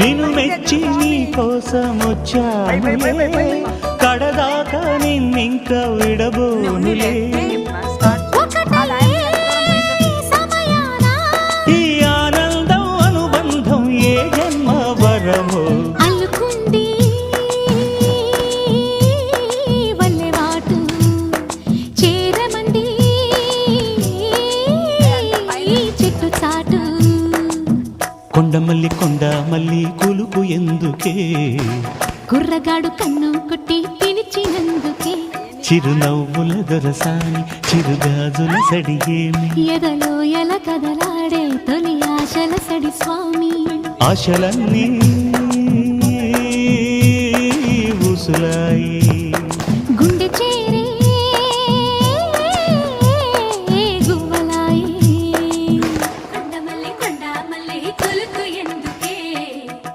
నిన్ను మెచ్చి నీ కోసం వచ్చానులే, కడదాకా నిన్నింక విడబోనులే. ఈ ఆనందం అనుబంధం ఏ జన్మ వరమో అల్లుకుంది వల్లెవాటు చేరమంది చెట్టు చాటు. కొండమల్లి కొండమల్లి కులుకు ఎందుకే, కుర్రగాడు కన్ను కొట్టి పిలిచినందుకే. చిరునవ్వుల దొరసాని చిరుగాజుల సడిగేమి, ఎదలో ఎల కదలాడే తొలి ఆశల సడి స్వామి. ఆశలన్నీ